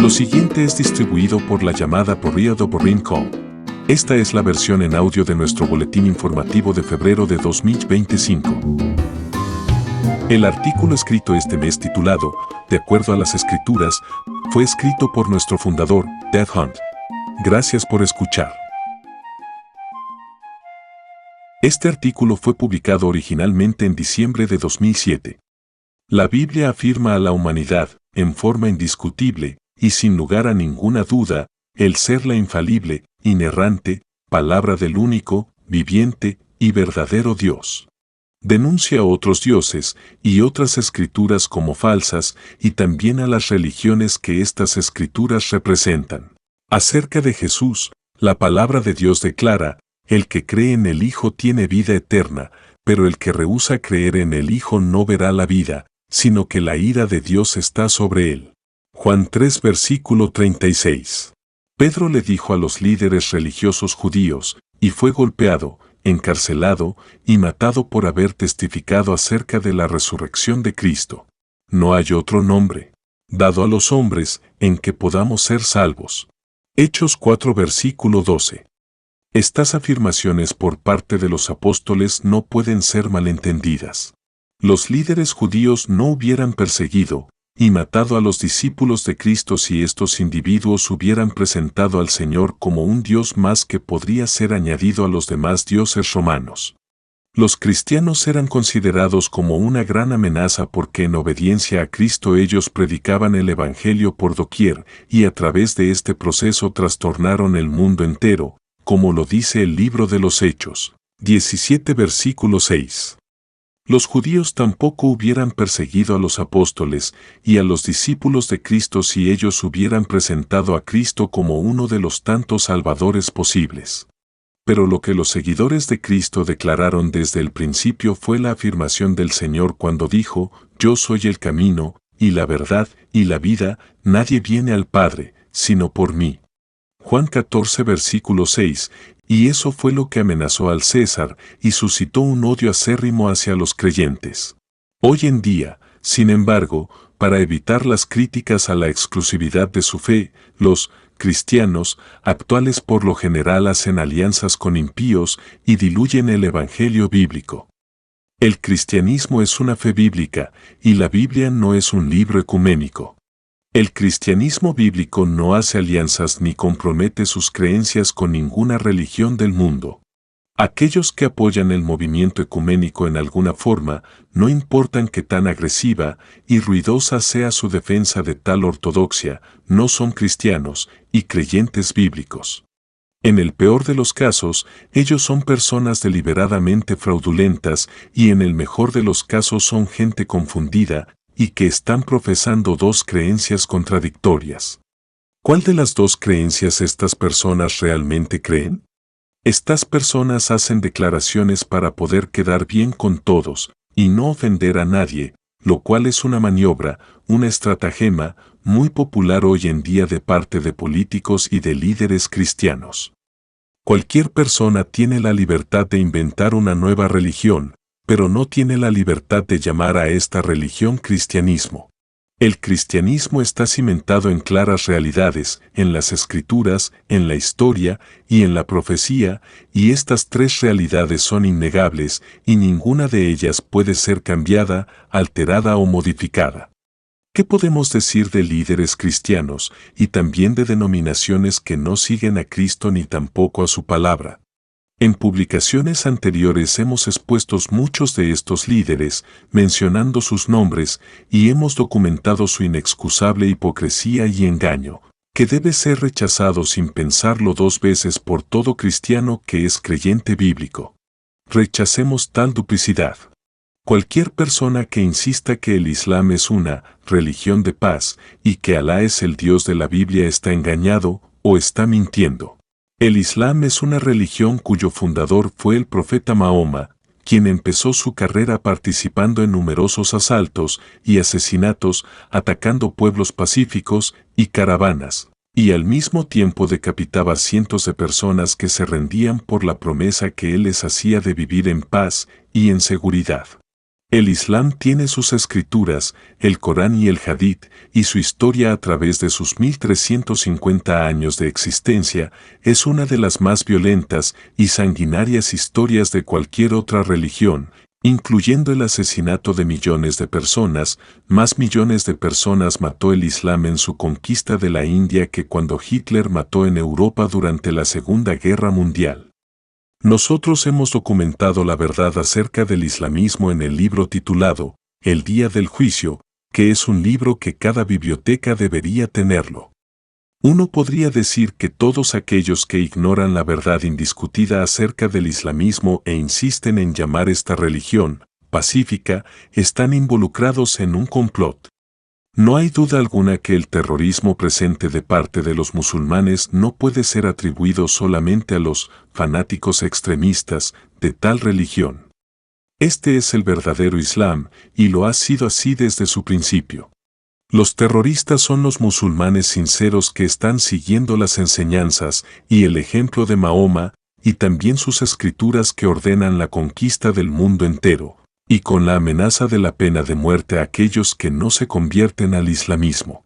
Lo siguiente es distribuido por la llamada Period Oberlin Call. Esta es la versión en audio de nuestro boletín informativo de febrero de 2025. El artículo escrito este mes titulado, De acuerdo a las Escrituras, fue escrito por nuestro fundador, Ted Hunt. Gracias por escuchar. Este artículo fue publicado originalmente en diciembre de 2007. La Biblia afirma a la humanidad, en forma indiscutible, y sin lugar a ninguna duda, el ser la infalible, inerrante, palabra del único, viviente y verdadero Dios. Denuncia a otros dioses y otras escrituras como falsas y también a las religiones que estas escrituras representan. Acerca de Jesús, la palabra de Dios declara, el que cree en el Hijo tiene vida eterna, pero el que rehúsa creer en el Hijo no verá la vida, sino que la ira de Dios está sobre él. Juan 3 versículo 36. Pedro le dijo a los líderes religiosos judíos, y fue golpeado, encarcelado y matado por haber testificado acerca de la resurrección de Cristo. No hay otro nombre dado a los hombres en que podamos ser salvos. Hechos 4 versículo 12. Estas afirmaciones por parte de los apóstoles no pueden ser malentendidas. Los líderes judíos no hubieran perseguido y matado a los discípulos de Cristo si estos individuos hubieran presentado al Señor como un Dios más que podría ser añadido a los demás dioses romanos. Los cristianos eran considerados como una gran amenaza porque en obediencia a Cristo ellos predicaban el Evangelio por doquier y a través de este proceso trastornaron el mundo entero, como lo dice el libro de los Hechos, 17 versículo 6. Los judíos tampoco hubieran perseguido a los apóstoles y a los discípulos de Cristo si ellos hubieran presentado a Cristo como uno de los tantos salvadores posibles. Pero lo que los seguidores de Cristo declararon desde el principio fue la afirmación del Señor cuando dijo, Yo soy el camino, y la verdad, y la vida, nadie viene al Padre, sino por mí. Juan 14 versículo 6, y eso fue lo que amenazó al César y suscitó un odio acérrimo hacia los creyentes. Hoy en día, sin embargo, para evitar las críticas a la exclusividad de su fe, los cristianos actuales por lo general hacen alianzas con impíos y diluyen el Evangelio bíblico. El cristianismo es una fe bíblica y la Biblia no es un libro ecuménico. El cristianismo bíblico no hace alianzas ni compromete sus creencias con ninguna religión del mundo. Aquellos que apoyan el movimiento ecuménico en alguna forma, no importan que tan agresiva y ruidosa sea su defensa de tal ortodoxia, no son cristianos y creyentes bíblicos. En el peor de los casos, ellos son personas deliberadamente fraudulentas y en el mejor de los casos son gente confundida, y que están profesando dos creencias contradictorias. ¿Cuál de las dos creencias estas personas realmente creen? Estas personas hacen declaraciones para poder quedar bien con todos y no ofender a nadie, lo cual es una maniobra, una estratagema muy popular hoy en día de parte de políticos y de líderes cristianos. Cualquier persona tiene la libertad de inventar una nueva religión, pero no tiene la libertad de llamar a esta religión cristianismo. El cristianismo está cimentado en claras realidades, en las escrituras, en la historia y en la profecía, y estas tres realidades son innegables y ninguna de ellas puede ser cambiada, alterada o modificada. ¿Qué podemos decir de líderes cristianos y también de denominaciones que no siguen a Cristo ni tampoco a su palabra? En publicaciones anteriores hemos expuesto muchos de estos líderes, mencionando sus nombres, y hemos documentado su inexcusable hipocresía y engaño, que debe ser rechazado sin pensarlo dos veces por todo cristiano que es creyente bíblico. Rechacemos tal duplicidad. Cualquier persona que insista que el Islam es una religión de paz y que Alá es el Dios de la Biblia está engañado o está mintiendo. El Islam es una religión cuyo fundador fue el profeta Mahoma, quien empezó su carrera participando en numerosos asaltos y asesinatos, atacando pueblos pacíficos y caravanas, y al mismo tiempo decapitaba cientos de personas que se rendían por la promesa que él les hacía de vivir en paz y en seguridad. El Islam tiene sus escrituras, el Corán y el Hadith, y su historia a través de sus 1350 años de existencia es una de las más violentas y sanguinarias historias de cualquier otra religión, incluyendo el asesinato de millones de personas. Más millones de personas mató el Islam en su conquista de la India que cuando Hitler mató en Europa durante la Segunda Guerra Mundial. Nosotros hemos documentado la verdad acerca del islamismo en el libro titulado El Día del Juicio, que es un libro que cada biblioteca debería tenerlo. Uno podría decir que todos aquellos que ignoran la verdad indiscutida acerca del islamismo e insisten en llamar esta religión pacífica, están involucrados en un complot. No hay duda alguna que el terrorismo presente de parte de los musulmanes no puede ser atribuido solamente a los fanáticos extremistas de tal religión. Este es el verdadero Islam, y lo ha sido así desde su principio. Los terroristas son los musulmanes sinceros que están siguiendo las enseñanzas y el ejemplo de Mahoma, y también sus escrituras que ordenan la conquista del mundo entero, y con la amenaza de la pena de muerte a aquellos que no se convierten al islamismo.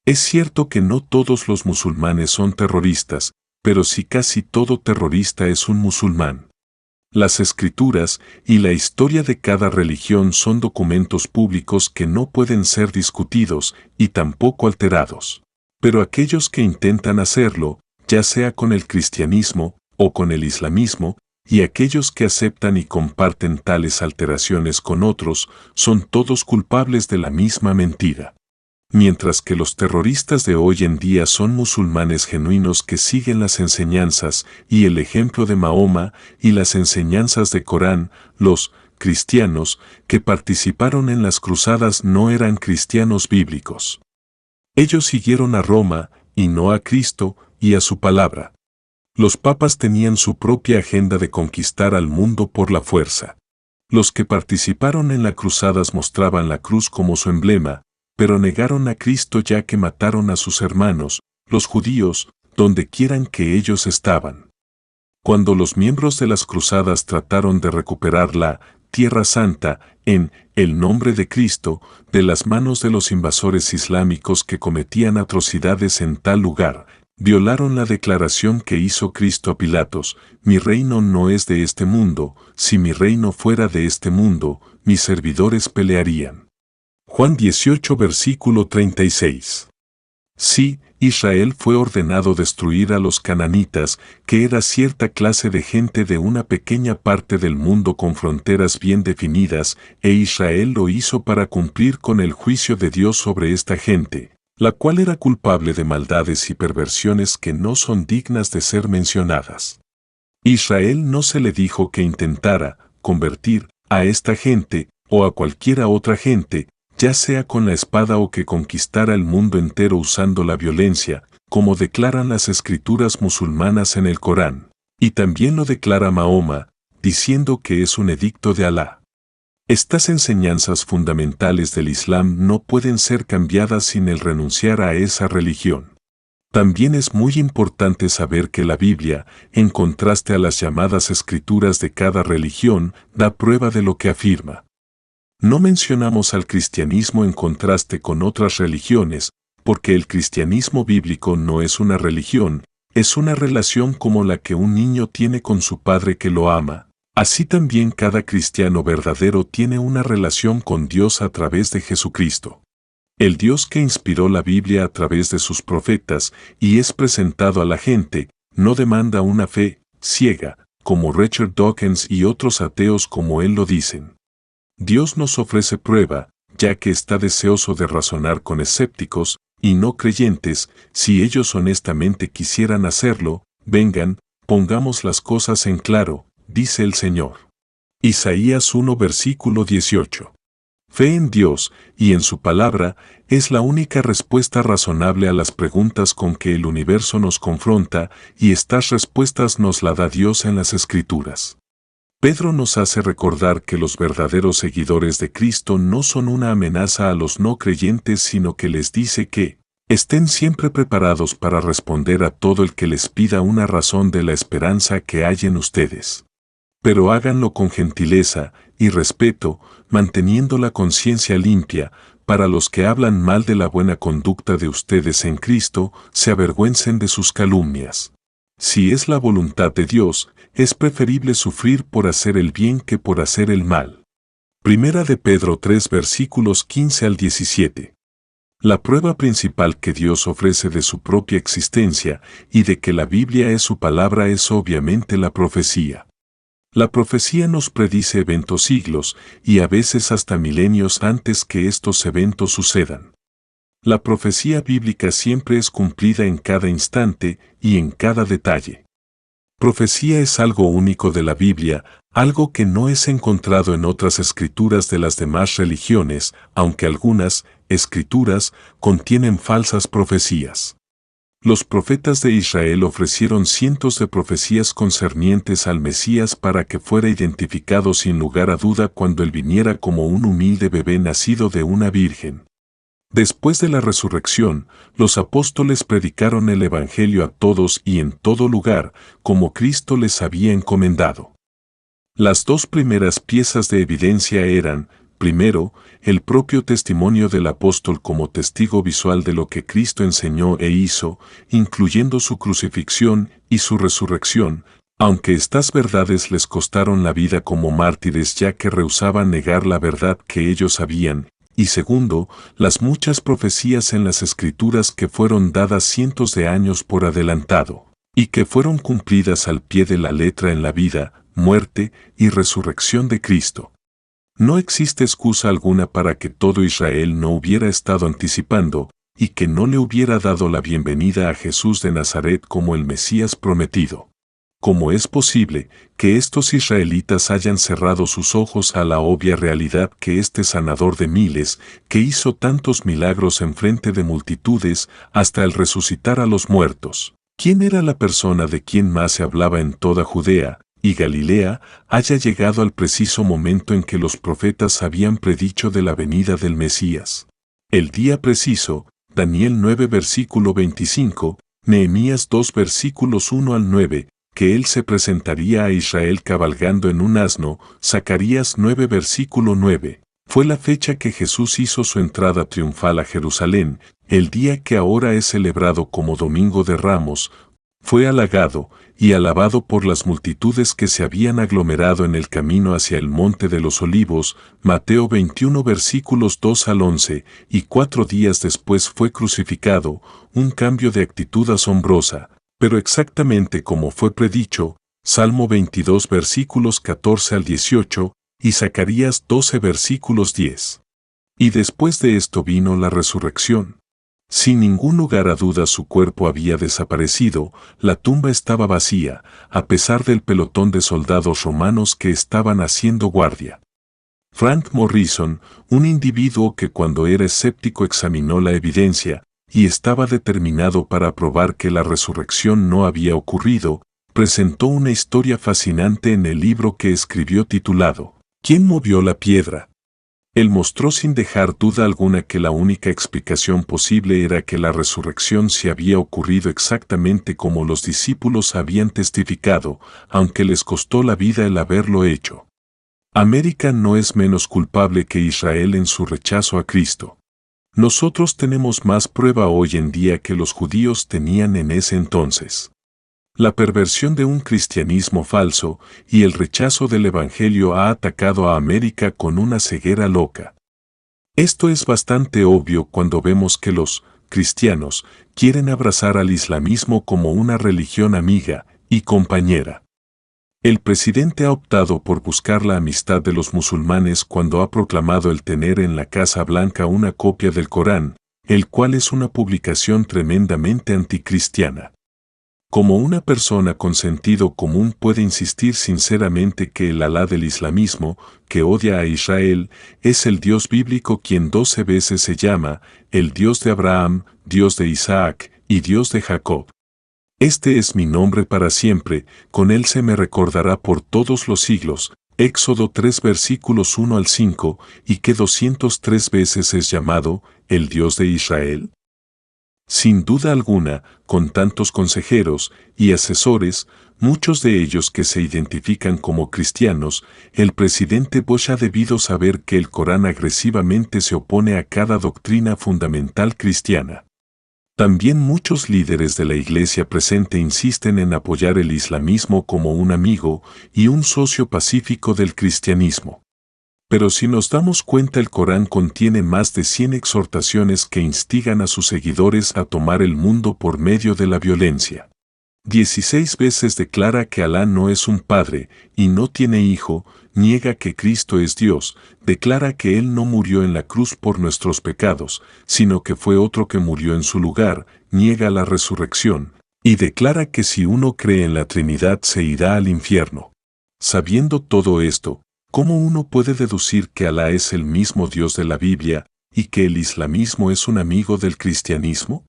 Es cierto que no todos los musulmanes son terroristas, pero sí casi todo terrorista es un musulmán. Las escrituras y la historia de cada religión son documentos públicos que no pueden ser discutidos y tampoco alterados. Pero aquellos que intentan hacerlo, ya sea con el cristianismo o con el islamismo, y aquellos que aceptan y comparten tales alteraciones con otros, son todos culpables de la misma mentira. Mientras que los terroristas de hoy en día son musulmanes genuinos que siguen las enseñanzas y el ejemplo de Mahoma y las enseñanzas de Corán, los cristianos que participaron en las cruzadas no eran cristianos bíblicos. Ellos siguieron a Roma y no a Cristo y a su palabra. Los papas tenían su propia agenda de conquistar al mundo por la fuerza. Los que participaron en las cruzadas mostraban la cruz como su emblema, pero negaron a Cristo ya que mataron a sus hermanos, los judíos, donde quieran que ellos estaban. Cuando los miembros de las cruzadas trataron de recuperar la Tierra Santa, en el nombre de Cristo, de las manos de los invasores islámicos que cometían atrocidades en tal lugar, violaron la declaración que hizo Cristo a Pilatos: mi reino no es de este mundo, si mi reino fuera de este mundo, mis servidores pelearían. Juan 18 versículo 36. Sí, Israel fue ordenado destruir a los cananitas, que era cierta clase de gente de una pequeña parte del mundo con fronteras bien definidas, e Israel lo hizo para cumplir con el juicio de Dios sobre esta gente, la cual era culpable de maldades y perversiones que no son dignas de ser mencionadas. Israel no se le dijo que intentara convertir a esta gente o a cualquiera otra gente, ya sea con la espada o que conquistara el mundo entero usando la violencia, como declaran las escrituras musulmanas en el Corán, y también lo declara Mahoma, diciendo que es un edicto de Alá. Estas enseñanzas fundamentales del Islam no pueden ser cambiadas sin el renunciar a esa religión. También es muy importante saber que la Biblia, en contraste a las llamadas escrituras de cada religión, da prueba de lo que afirma. No mencionamos al cristianismo en contraste con otras religiones, porque el cristianismo bíblico no es una religión, es una relación como la que un niño tiene con su padre que lo ama. Así también cada cristiano verdadero tiene una relación con Dios a través de Jesucristo. El Dios que inspiró la Biblia a través de sus profetas y es presentado a la gente, no demanda una fe ciega, como Richard Dawkins y otros ateos como él lo dicen. Dios nos ofrece prueba, ya que está deseoso de razonar con escépticos y no creyentes. Si ellos honestamente quisieran hacerlo, vengan, pongamos las cosas en claro, dice el Señor. Isaías 1 versículo 18. Fe en Dios y en su palabra es la única respuesta razonable a las preguntas con que el universo nos confronta, y estas respuestas nos las da Dios en las Escrituras. Pedro nos hace recordar que los verdaderos seguidores de Cristo no son una amenaza a los no creyentes, sino que les dice que estén siempre preparados para responder a todo el que les pida una razón de la esperanza que hay en ustedes. Pero háganlo con gentileza y respeto, manteniendo la conciencia limpia, para los que hablan mal de la buena conducta de ustedes en Cristo, se avergüencen de sus calumnias. Si es la voluntad de Dios, es preferible sufrir por hacer el bien que por hacer el mal. Primera de Pedro 3 versículos 15 al 17. La prueba principal que Dios ofrece de su propia existencia y de que la Biblia es su palabra es obviamente la profecía. La profecía nos predice eventos siglos y a veces hasta milenios antes que estos eventos sucedan. La profecía bíblica siempre es cumplida en cada instante y en cada detalle. Profecía es algo único de la Biblia, algo que no es encontrado en otras escrituras de las demás religiones, aunque algunas escrituras contienen falsas profecías. Los profetas de Israel ofrecieron cientos de profecías concernientes al Mesías para que fuera identificado sin lugar a duda cuando él viniera como un humilde bebé nacido de una virgen. Después de la resurrección, los apóstoles predicaron el Evangelio a todos y en todo lugar, como Cristo les había encomendado. Las dos primeras piezas de evidencia eran, primero, el propio testimonio del apóstol como testigo visual de lo que Cristo enseñó e hizo, incluyendo su crucifixión y su resurrección, aunque estas verdades les costaron la vida como mártires ya que rehusaban negar la verdad que ellos sabían, y segundo, las muchas profecías en las Escrituras que fueron dadas cientos de años por adelantado, y que fueron cumplidas al pie de la letra en la vida, muerte y resurrección de Cristo. No existe excusa alguna para que todo Israel no hubiera estado anticipando y que no le hubiera dado la bienvenida a Jesús de Nazaret como el Mesías prometido. ¿Cómo es posible que estos israelitas hayan cerrado sus ojos a la obvia realidad que este sanador de miles, que hizo tantos milagros en frente de multitudes hasta el resucitar a los muertos? ¿Quién era la persona de quien más se hablaba en toda Judea y Galilea, haya llegado al preciso momento en que los profetas habían predicho de la venida del Mesías? El día preciso, Daniel 9 versículo 25, Nehemías 2 versículos 1 al 9, que él se presentaría a Israel cabalgando en un asno, Zacarías 9 versículo 9. Fue la fecha que Jesús hizo su entrada triunfal a Jerusalén, el día que ahora es celebrado como Domingo de Ramos. Fue halagado y alabado por las multitudes que se habían aglomerado en el camino hacia el Monte de los Olivos, Mateo 21 versículos 2 al 11, y 4 días después fue crucificado, un cambio de actitud asombrosa, pero exactamente como fue predicho, Salmo 22 versículos 14 al 18, y Zacarías 12 versículos 10. Y después de esto vino la resurrección. Sin ningún lugar a duda su cuerpo había desaparecido, la tumba estaba vacía, a pesar del pelotón de soldados romanos que estaban haciendo guardia. Frank Morrison, un individuo que cuando era escéptico examinó la evidencia, y estaba determinado para probar que la resurrección no había ocurrido, presentó una historia fascinante en el libro que escribió titulado ¿Quién movió la piedra? Él mostró sin dejar duda alguna que la única explicación posible era que la resurrección se había ocurrido exactamente como los discípulos habían testificado, aunque les costó la vida el haberlo hecho. América no es menos culpable que Israel en su rechazo a Cristo. Nosotros tenemos más prueba hoy en día que los judíos tenían en ese entonces. La perversión de un cristianismo falso y el rechazo del Evangelio ha atacado a América con una ceguera loca. Esto es bastante obvio cuando vemos que los cristianos quieren abrazar al islamismo como una religión amiga y compañera. El presidente ha optado por buscar la amistad de los musulmanes cuando ha proclamado el tener en la Casa Blanca una copia del Corán, el cual es una publicación tremendamente anticristiana. Como una persona con sentido común puede insistir sinceramente que el Alá del islamismo, que odia a Israel, es el Dios bíblico quien 12 veces se llama el Dios de Abraham, Dios de Isaac y Dios de Jacob. Este es mi nombre para siempre, con él se me recordará por todos los siglos. Éxodo 3 versículos 1 al 5, y que 203 veces es llamado el Dios de Israel. Sin duda alguna, con tantos consejeros y asesores, muchos de ellos que se identifican como cristianos, el presidente Bush ha debido saber que el Corán agresivamente se opone a cada doctrina fundamental cristiana. También muchos líderes de la iglesia presente insisten en apoyar el islamismo como un amigo y un socio pacífico del cristianismo. Pero si nos damos cuenta, el Corán contiene más de 100 exhortaciones que instigan a sus seguidores a tomar el mundo por medio de la violencia. 16 veces declara que Alá no es un padre y no tiene hijo, niega que Cristo es Dios, declara que Él no murió en la cruz por nuestros pecados, sino que fue otro que murió en su lugar, niega la resurrección, y declara que si uno cree en la Trinidad se irá al infierno. Sabiendo todo esto, ¿cómo uno puede deducir que Alá es el mismo Dios de la Biblia y que el islamismo es un amigo del cristianismo?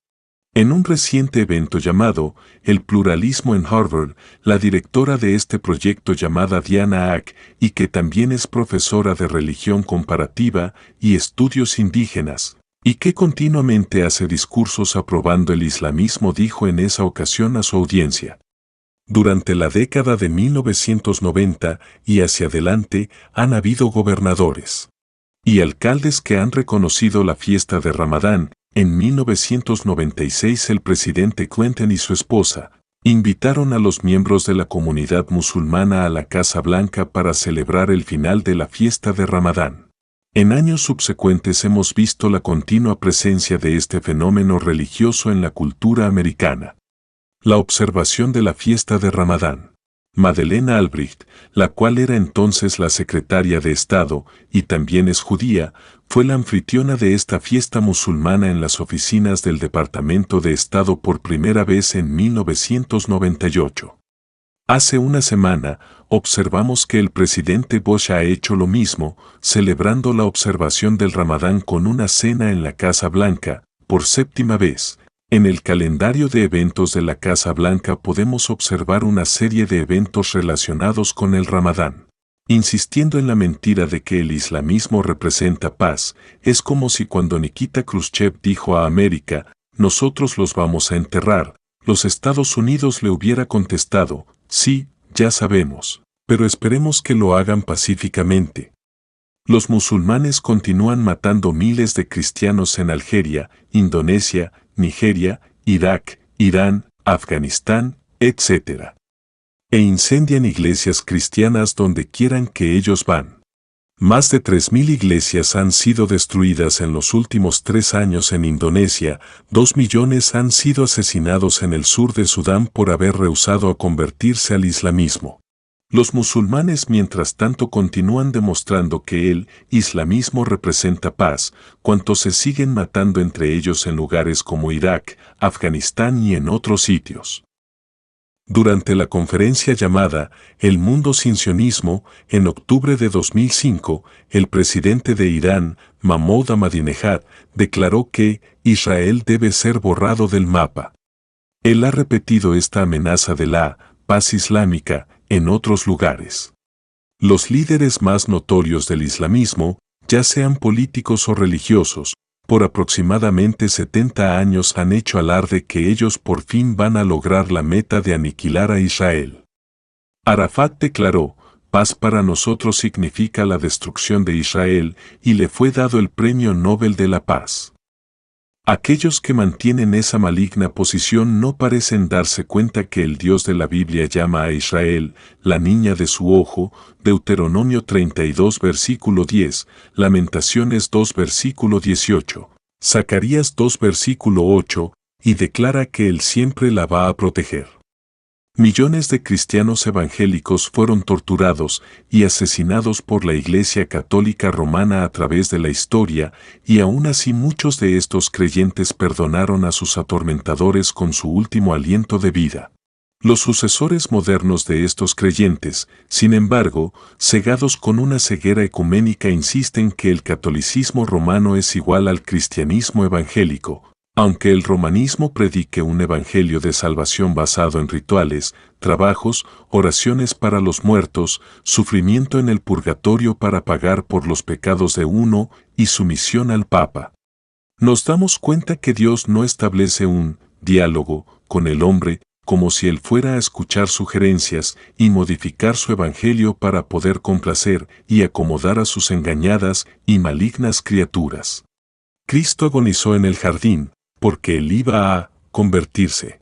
En un reciente evento llamado El Pluralismo en Harvard, la directora de este proyecto llamada Diana Ack, y que también es profesora de religión comparativa y estudios indígenas, y que continuamente hace discursos aprobando el islamismo, dijo en esa ocasión a su audiencia: durante la década de 1990 y hacia adelante han habido gobernadores y alcaldes que han reconocido la fiesta de Ramadán. En 1996 el presidente Clinton y su esposa invitaron a los miembros de la comunidad musulmana a la Casa Blanca para celebrar el final de la fiesta de Ramadán. En años subsecuentes hemos visto la continua presencia de este fenómeno religioso en la cultura americana. La observación de la fiesta de Ramadán. Madeleine Albright, la cual era entonces la secretaria de Estado y también es judía, fue la anfitriona de esta fiesta musulmana en las oficinas del Departamento de Estado por primera vez en 1998. Hace una semana, observamos que el presidente Bush ha hecho lo mismo, celebrando la observación del Ramadán con una cena en la Casa Blanca, por séptima vez. En el calendario de eventos de la Casa Blanca podemos observar una serie de eventos relacionados con el Ramadán. Insistiendo en la mentira de que el islamismo representa paz, es como si cuando Nikita Khrushchev dijo a América, nosotros los vamos a enterrar, los Estados Unidos le hubiera contestado, sí, ya sabemos, pero esperemos que lo hagan pacíficamente. Los musulmanes continúan matando miles de cristianos en Algeria, Indonesia, Nigeria, Irak, Irán, Afganistán, etc. E incendian iglesias cristianas donde quieran que ellos van. Más de 3.000 iglesias han sido destruidas en los últimos 3 años en Indonesia, 2 millones han sido asesinados en el sur de Sudán por haber rehusado a convertirse al islamismo. Los musulmanes mientras tanto continúan demostrando que el islamismo representa paz, cuanto se siguen matando entre ellos en lugares como Irak, Afganistán y en otros sitios. Durante la conferencia llamada El mundo sin sionismo, en octubre de 2005, el presidente de Irán, Mahmoud Ahmadinejad, declaró que Israel debe ser borrado del mapa. Él ha repetido esta amenaza de la paz islámica en otros lugares. Los líderes más notorios del islamismo, ya sean políticos o religiosos, por aproximadamente 70 años han hecho alarde que ellos por fin van a lograr la meta de aniquilar a Israel. Arafat declaró, paz para nosotros significa la destrucción de Israel, y le fue dado el Premio Nobel de la Paz. Aquellos que mantienen esa maligna posición no parecen darse cuenta que el Dios de la Biblia llama a Israel, la niña de su ojo, Deuteronomio 32 versículo 10, Lamentaciones 2 versículo 18, Zacarías 2 versículo 8, y declara que Él siempre la va a proteger. Millones de cristianos evangélicos fueron torturados y asesinados por la Iglesia Católica Romana a través de la historia, y aún así muchos de estos creyentes perdonaron a sus atormentadores con su último aliento de vida. Los sucesores modernos de estos creyentes, sin embargo, cegados con una ceguera ecuménica, insisten que el catolicismo romano es igual al cristianismo evangélico. Aunque el romanismo predique un evangelio de salvación basado en rituales, trabajos, oraciones para los muertos, sufrimiento en el purgatorio para pagar por los pecados de uno y sumisión al Papa. Nos damos cuenta que Dios no establece un diálogo con el hombre como si él fuera a escuchar sugerencias y modificar su evangelio para poder complacer y acomodar a sus engañadas y malignas criaturas. Cristo agonizó en el jardín porque él iba a convertirse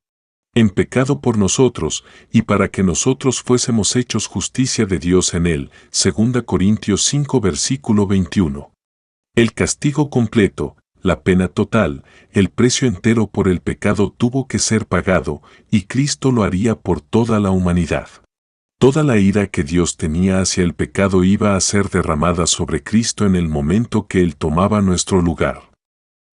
en pecado por nosotros y para que nosotros fuésemos hechos justicia de Dios en él. 2 Corintios 5 versículo 21. El castigo completo, la pena total, el precio entero por el pecado tuvo que ser pagado, y Cristo lo haría por toda la humanidad. Toda la ira que Dios tenía hacia el pecado iba a ser derramada sobre Cristo en el momento que Él tomaba nuestro lugar.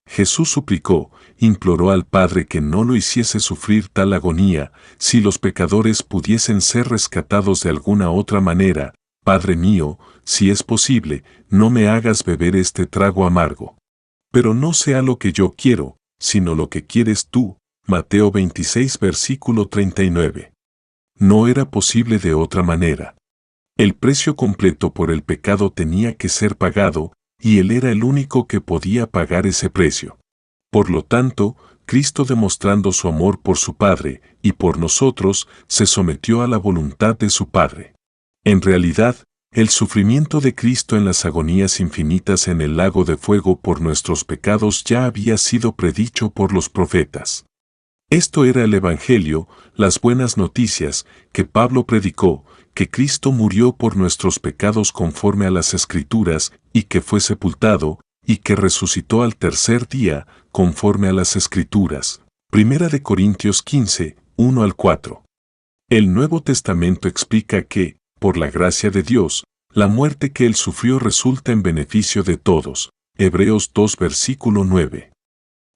Jesús suplicó, imploró al Padre que no lo hiciese sufrir tal agonía, si los pecadores pudiesen ser rescatados de alguna otra manera. Padre mío, si es posible, no me hagas beber este trago amargo. Pero no sea lo que yo quiero, sino lo que quieres tú. Mateo 26 versículo 39. No era posible de otra manera. El precio completo por el pecado tenía que ser pagado, y Él era el único que podía pagar ese precio. Por lo tanto, Cristo, demostrando su amor por su Padre y por nosotros, se sometió a la voluntad de su Padre. En realidad, el sufrimiento de Cristo en las agonías infinitas en el lago de fuego por nuestros pecados ya había sido predicho por los profetas. Esto era el Evangelio, las buenas noticias, que Pablo predicó, que Cristo murió por nuestros pecados conforme a las Escrituras, y que fue sepultado, y que resucitó al tercer día, conforme a las Escrituras. 1 Corintios 15, 1 al 4. El Nuevo Testamento explica que, por la gracia de Dios, la muerte que Él sufrió resulta en beneficio de todos. Hebreos 2 versículo 9.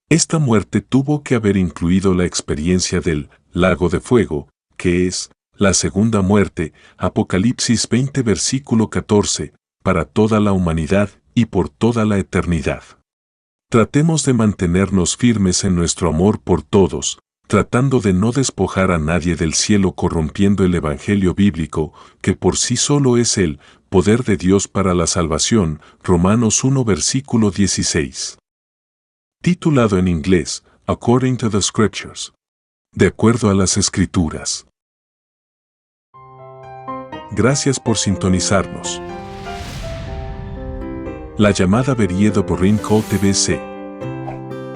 Esta muerte tuvo que haber incluido la experiencia del lago de fuego, que es la segunda muerte, Apocalipsis 20 versículo 14, para toda la humanidad y por toda la eternidad. Tratemos de mantenernos firmes en nuestro amor por todos, tratando de no despojar a nadie del cielo corrompiendo el Evangelio bíblico, que por sí solo es el poder de Dios para la salvación. Romanos 1 versículo 16. Titulado en inglés, According to the Scriptures. De acuerdo a las Escrituras. Gracias por sintonizarnos. La llamada Berie Doborin Call TVC.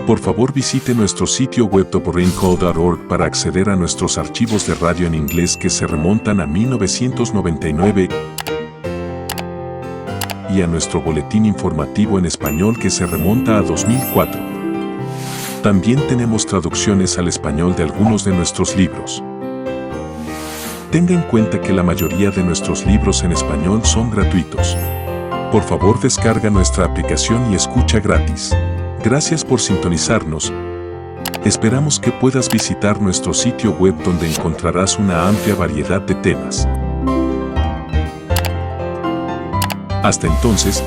Por favor visite nuestro sitio web doborinCall.org para acceder a nuestros archivos de radio en inglés que se remontan a 1999 y a nuestro boletín informativo en español que se remonta a 2004. También tenemos traducciones al español de algunos de nuestros libros. Tenga en cuenta que la mayoría de nuestros libros en español son gratuitos. Por favor, descarga nuestra aplicación y escucha gratis. Gracias por sintonizarnos. Esperamos que puedas visitar nuestro sitio web donde encontrarás una amplia variedad de temas. Hasta entonces,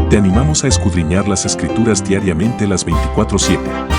te animamos a escudriñar las Escrituras diariamente las 24/7.